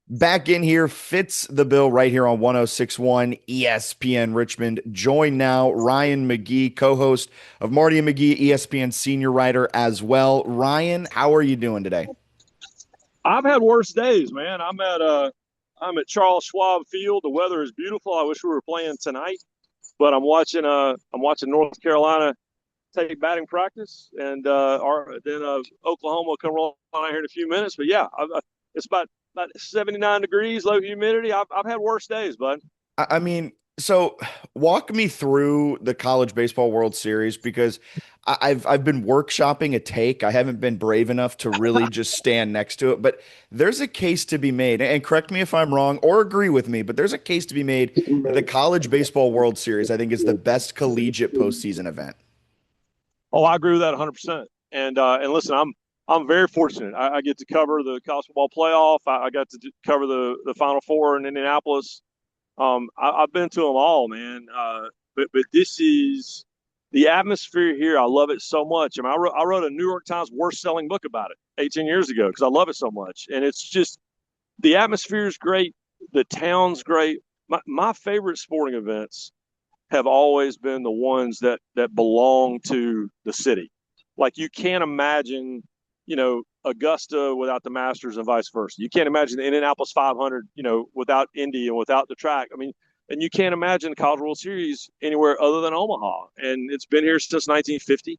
Back in here, Fitz the Bill right here on 1061 ESPN Richmond. Join now Ryan McGee, co-host of Marty and McGee, ESPN senior writer as well. Ryan, how are you doing today? I've had worse days, man. I'm at Charles Schwab Field. The weather is beautiful. I wish we were playing tonight, but I'm watching North Carolina take batting practice, and Oklahoma will come rolling out here in a few minutes. But yeah, it's about 79 degrees, low humidity. I've had worse days, bud. I mean, so walk me through the College Baseball World Series because I've been workshopping a take. I haven't been brave enough to really just stand next to it, but there's a case to be made, and correct me if I'm wrong or agree with me, but there's a case to be made that the College Baseball World Series, I think, is the best collegiate postseason event. Oh, I agree with that 100%. And listen, I'm very fortunate. I get to cover the college football playoff. I got to cover the Final Four in Indianapolis. I've been to them all, man. But this is the atmosphere here. I love it so much. I mean, I wrote a New York Times worst selling book about it 18 years ago because I love it so much. And it's just the atmosphere is great. The town's great. My favorite sporting events have always been the ones that belong to the city. Like you can't imagine, Augusta without the Masters and vice versa. You can't imagine the Indianapolis 500, without Indy and without the track. I mean, and you can't imagine the College World Series anywhere other than Omaha. And it's been here since 1950,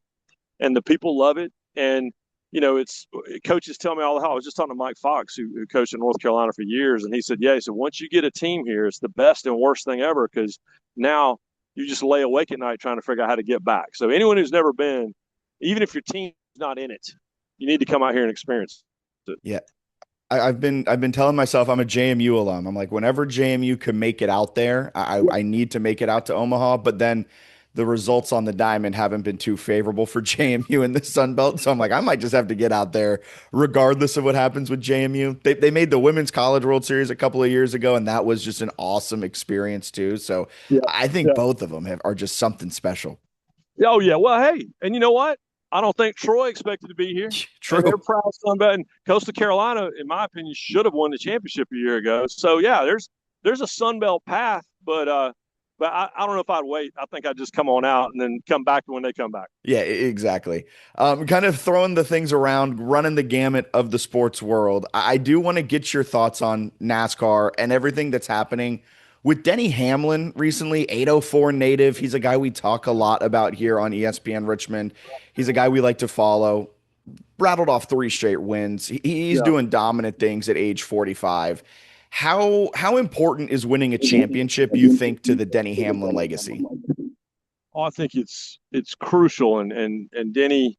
and the people love it. And it's coaches tell me all the time. I was just talking to Mike Fox, who coached in North Carolina for years, and he said, "Yeah, he said once you get a team here, it's the best and worst thing ever because now you just lay awake at night trying to figure out how to get back." So anyone who's never been, even if your team's not in it, you need to come out here and experience it. Yeah. I've been telling myself I'm a JMU alum. I'm like, whenever JMU can make it out there, I need to make it out to Omaha. But then the results on the diamond haven't been too favorable for JMU in the Sun Belt. So I'm like, I might just have to get out there regardless of what happens with JMU. They made the Women's College World Series a couple of years ago, and that was just an awesome experience too. So Yeah, I think yeah. both of them are just something special. Oh yeah. Well, hey, and you know what? I don't think Troy expected to be here, and they're True. proud Sun Belt. And Coastal Carolina, in my opinion, should have won the championship a year ago. So yeah, there's a Sun Belt path, but I don't know if I'd wait. I think I'd just come on out and then come back when they come back. Yeah, exactly. Kind of throwing the things around, running the gamut of the sports world. I do want to get your thoughts on NASCAR and everything that's happening with Denny Hamlin recently, 804 native. He's a guy we talk a lot about here on ESPN Richmond. He's a guy we like to follow. Rattled off three straight wins. He's Yeah. doing dominant things at age 45. How important is winning a championship, you think, to the Denny Hamlin legacy? Oh, I think it's crucial, and Denny,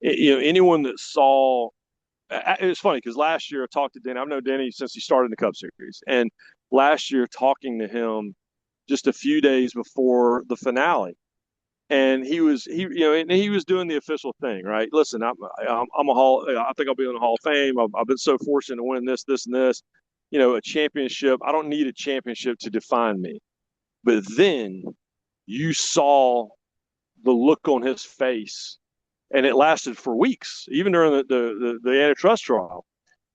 anyone that saw, it's funny because last year I talked to Denny. I've known Denny since he started in the Cup Series, and last year talking to him just a few days before the finale, and he was doing the official thing, right? Listen, I'm a hall. I think I'll be in the Hall of Fame. I've been so fortunate to win this, and this. A championship. I don't need a championship to define me. But then you saw the look on his face, and it lasted for weeks, even during the antitrust trial.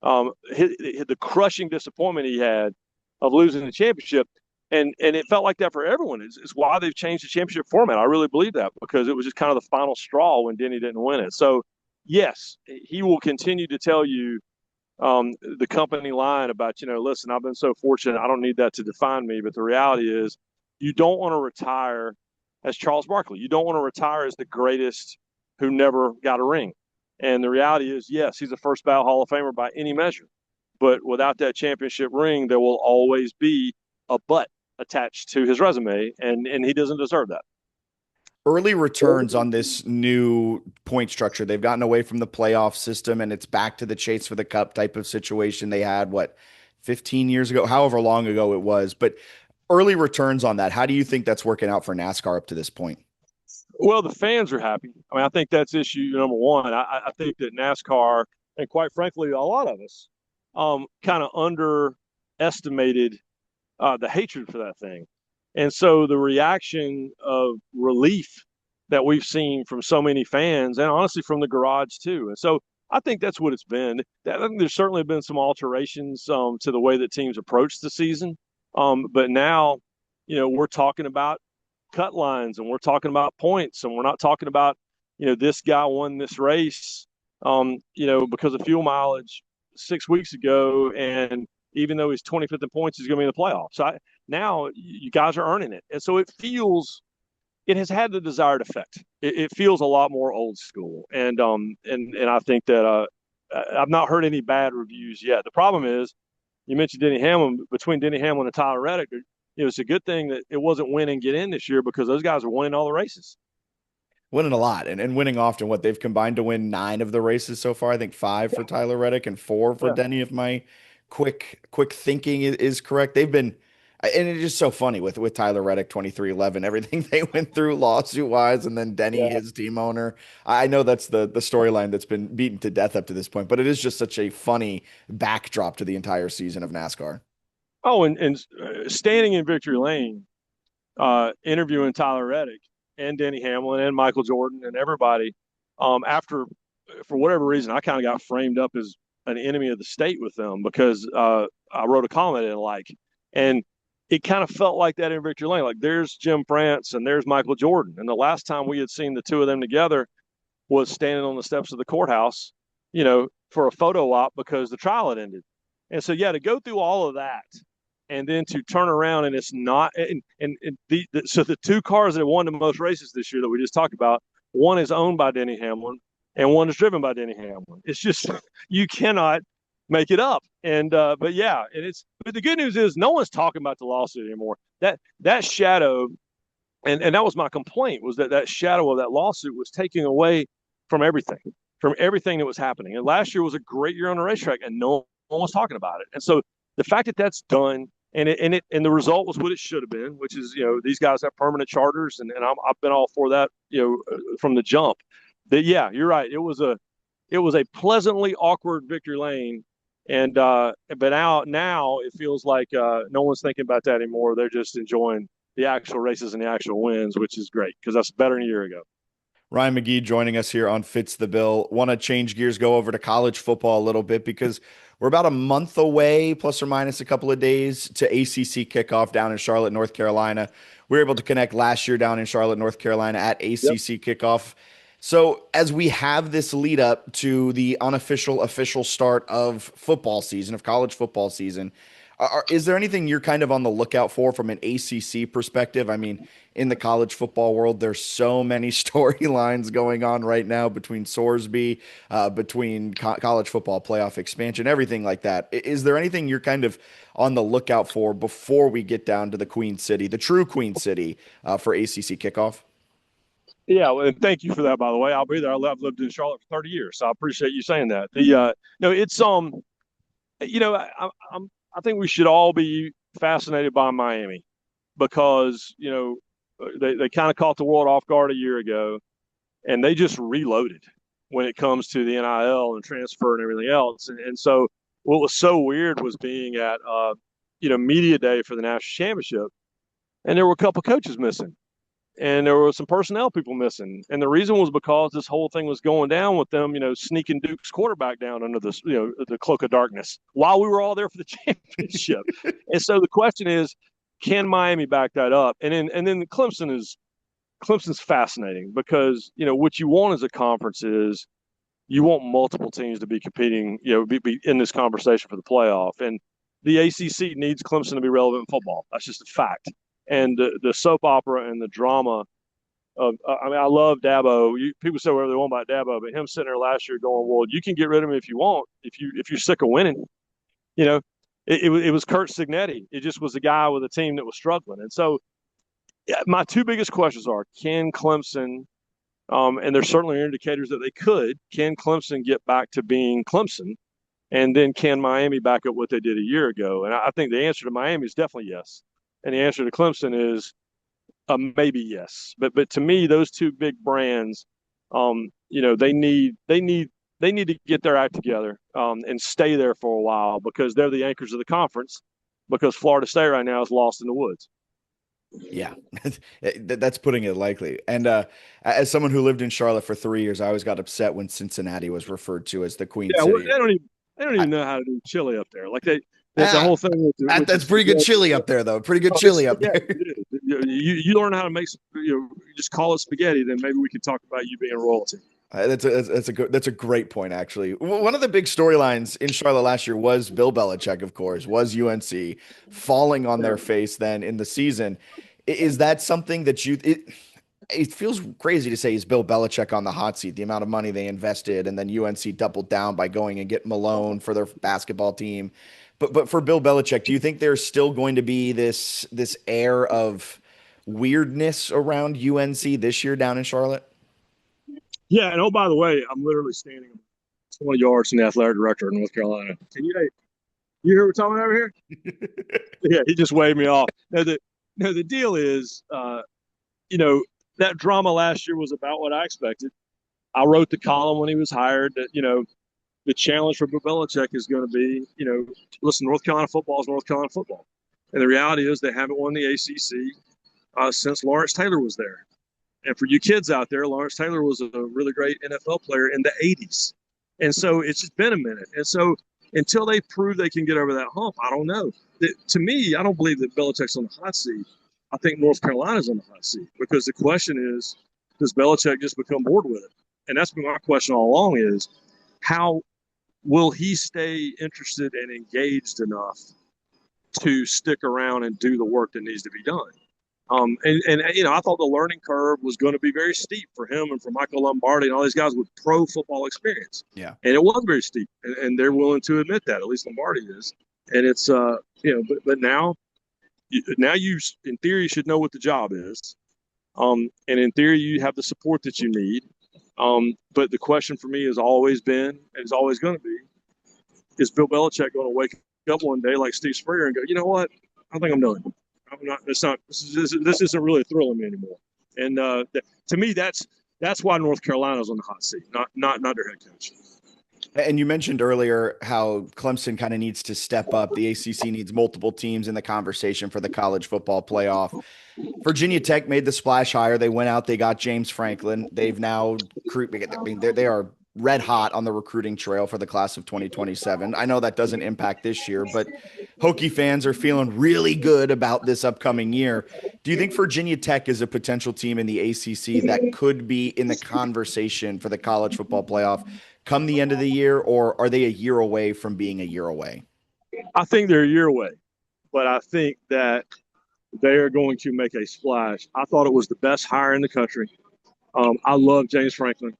The crushing disappointment he had of losing the championship, and it felt like that for everyone. Is why they've changed the championship format. I really believe that because it was just kind of the final straw when Denny didn't win it. So yes, he will continue to tell you the company line about, listen, I've been so fortunate. I don't need that to define me. But the reality is, you don't want to retire as Charles Barkley. You don't want to retire as the greatest who never got a ring. And the reality is, yes, he's a first ballot Hall of Famer by any measure. But without that championship ring, there will always be a but attached to his resume, and he doesn't deserve that. Early returns on this new point structure. They've gotten away from the playoff system and it's back to the chase for the cup type of situation they had, what, 15 years ago, however long ago it was. But early returns on that, how do you think that's working out for NASCAR up to this point? Well, the fans are happy. I mean, I think that's issue number one. I think that NASCAR, and quite frankly, a lot of us, kind of underestimated the hatred for that thing. And so the reaction of relief that we've seen from so many fans, and honestly from the garage too. And so I think that's what it's been. I think there's certainly been some alterations to the way that teams approach the season. But now, we're talking about cut lines and we're talking about points and we're not talking about, this guy won this race, because of fuel mileage 6 weeks ago. And even though he's 25th in points, he's going to be in the playoffs. Now you guys are earning it. And so it has had the desired effect. It feels a lot more old school, and I think that I've not heard any bad reviews yet. The problem is, you mentioned Denny Hamlin. Between Denny Hamlin and Tyler Reddick, it's a good thing that it wasn't win and get in this year because those guys are winning all the races. Winning a lot and winning often. What they've combined to win 9 of the races so far. I think 5 for Tyler Reddick and 4 for Yeah, Denny, if my quick thinking is correct. They've been, and it's just so funny with Tyler Reddick 2311, everything they went through lawsuit wise, and then Denny, yeah. his team owner. I know that's the storyline that's been beaten to death up to this point, but it is just such a funny backdrop to the entire season of NASCAR. Oh, and standing in victory lane, interviewing Tyler Reddick and Denny Hamlin and Michael Jordan and everybody. After, for whatever reason, I kind of got framed up as an enemy of the state with them because I wrote a comment I didn't like, and it kind of felt like that in victory lane. Like there's Jim France and there's Michael Jordan, and the last time we had seen the two of them together was standing on the steps of the courthouse, for a photo op because the trial had ended. And so, yeah, to go through all of that and then to turn around and it's not, so the two cars that won the most races this year that we just talked about, one is owned by Denny Hamlin and one is driven by Denny Hamlin. It's just, you cannot make it up. And, but yeah, but the good news is no one's talking about the lawsuit anymore. That shadow, and that was my complaint, was that shadow of that lawsuit was taking away from everything that was happening. And last year was a great year on the racetrack, and no one was talking about it. And so the fact that that's done, and the result was what it should have been, which is these guys have permanent charters, and I've been all for that from the jump. That yeah, you're right. It was a pleasantly awkward victory lane, and but now it feels like no one's thinking about that anymore. They're just enjoying the actual races and the actual wins, which is great because that's better than a year ago. Ryan McGee joining us here on Fitz the Bill. Want to change gears, go over to college football a little bit because we're about a month away, plus or minus a couple of days, to ACC kickoff down in Charlotte, North Carolina. We were able to connect last year down in Charlotte, North Carolina at Yep. ACC kickoff. So as we have this lead up to the unofficial, official start of football season, of college football season, is there anything you're kind of on the lookout for from an ACC perspective? I mean, in the college football world, there's so many storylines going on right now between Sorsby, between college football playoff expansion, everything like that. Is there anything you're kind of on the lookout for before we get down to the Queen City, the true Queen City, for ACC kickoff? Yeah, well, and thank you for that, by the way. I'll be there. I've lived in Charlotte for 30 years, so I appreciate you saying that. No, it's I think we should all be fascinated by Miami because they kind of caught the world off guard a year ago, and they just reloaded when it comes to the NIL and transfer and everything else. And so what was so weird was being at media day for the national championship, and there were a couple coaches missing and there were some personnel people missing. And the reason was because this whole thing was going down with them, sneaking Duke's quarterback down under the cloak of darkness while we were all there for the championship. And so the question is, can Miami back that up? And then Clemson's fascinating because, what you want as a conference is you want multiple teams to be competing, be in this conversation for the playoff. And the ACC needs Clemson to be relevant in football. That's just a fact. And the soap opera and the drama of, I love Dabo. People say whatever they want about Dabo, but him sitting there last year going, well, you can get rid of him if you want, if you're sick of winning. It was Kurt Signetti. It just was a guy with a team that was struggling. And so my two biggest questions are, can Clemson, and there's certainly indicators that they can Clemson get back to being Clemson? And then can Miami back up what they did a year ago? And I think the answer to Miami is definitely yes. And the answer to Clemson is maybe yes. But to me, those two big brands, they need to get their act together and stay there for a while because they're the anchors of the conference. Because Florida State right now is lost in the woods. Yeah, that's putting it lightly. And as someone who lived in Charlotte for 3 years, I always got upset when Cincinnati was referred to as the Queen Yeah, well, City. they don't I, even know how to do chili up there. Like the ah, whole thing with the that's pretty good spaghetti. chili up there, though. Pretty good Oh, it's chili up spaghetti. there. It is. You learn how to make you just call it spaghetti. Then maybe we can talk about you being royalty. That's a great point, actually. One of the big storylines in Charlotte last year was Bill Belichick, of course, was UNC falling on their face then in the season. Is that something that it feels crazy to say is Bill Belichick on the hot seat, the amount of money they invested, and then UNC doubled down by going and get Malone for their basketball team. But for Bill Belichick, do you think there's still going to be this air of weirdness around UNC this year down in Charlotte? Yeah, and oh by the way, I'm literally standing 20 yards from the athletic director of North Carolina. Can you you hear what we're talking about over here? Yeah, he just waved me off. No, the deal is, you know, that drama last year was about what I expected. I wrote the column when he was hired that, the challenge for Bill Belichick is going to be, listen, North Carolina football is North Carolina football. And the reality is they haven't won the ACC since Lawrence Taylor was there. And for you kids out there, Lawrence Taylor was a really great NFL player in the 80s. And so it's just been a minute. And so until they prove they can get over that hump, I don't know. To me, I don't believe that Belichick's on the hot seat. I think North Carolina's on the hot seat because the question is, does Belichick just become bored with it? And that's been my question all along is how will he stay interested and engaged enough to stick around and do the work that needs to be done? I thought the learning curve was going to be very steep for him and for Michael Lombardi and all these guys with pro football experience. Yeah. And it was very steep, and they're willing to admit that. At least Lombardi is. And it's but now you in theory should know what the job is, and in theory you have the support that you need. But the question for me has always been, and is always going to be, is Bill Belichick going to wake up one day like Steve Spurrier and go, you know what? I think I'm done. I'm not. It's not. This isn't really thrilling me anymore. And to me, that's why North Carolina's on the hot seat, not their head coach. And you mentioned earlier how Clemson kind of needs to step up. The ACC needs multiple teams in the conversation for the college football playoff. Virginia Tech made the splash higher. They went out, they got James Franklin. They've now, I mean, they are red hot on the recruiting trail for the class of 2027. I know that doesn't impact this year, but Hokie fans are feeling really good about this upcoming year. Do you think Virginia Tech is a potential team in the ACC that could be in the conversation for the college football playoff come the end of the year, or are they a year away from being a year away? I think they're a year away, but I think that they are going to make a splash. I thought it was the best hire in the country. I love James Franklin.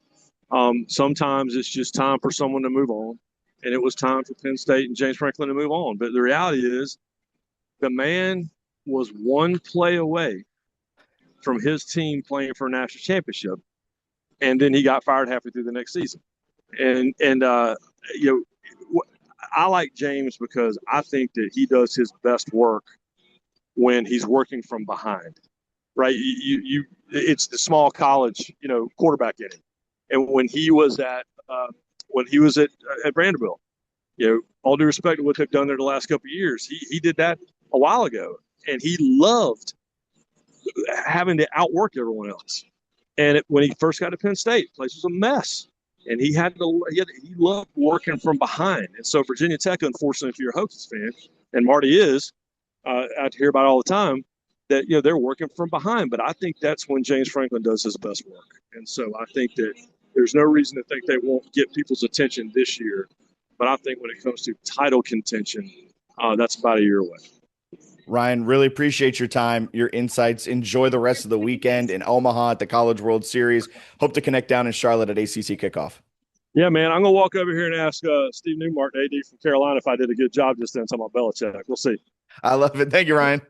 Sometimes it's just time for someone to move on, and it was time for Penn State and James Franklin to move on. But the reality is, the man was one play away from his team playing for a national championship, and then he got fired halfway through the next season. And you know, I like James because I think that he does his best work when he's working from behind. Right? It's the small college, quarterback inning. And when he was at Vanderbilt, all due respect to what they've done there the last couple of years, he did that a while ago, and he loved having to outwork everyone else. And when he first got to Penn State, the place was a mess, and he loved working from behind. And so Virginia Tech, unfortunately, if you're a Hokies fan, and Marty is, out to hear about it all the time, that they're working from behind. But I think that's when James Franklin does his best work. And so I think that there's no reason to think they won't get people's attention this year. But I think when it comes to title contention, that's about a year away. Ryan, really appreciate your time, your insights. Enjoy the rest of the weekend in Omaha at the College World Series. Hope to connect down in Charlotte at ACC kickoff. Yeah, man, I'm going to walk over here and ask Steve Newmark, AD from Carolina, if I did a good job just then talking about Belichick. We'll see. I love it. Thank you, Ryan.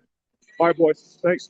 All right, boys. Thanks.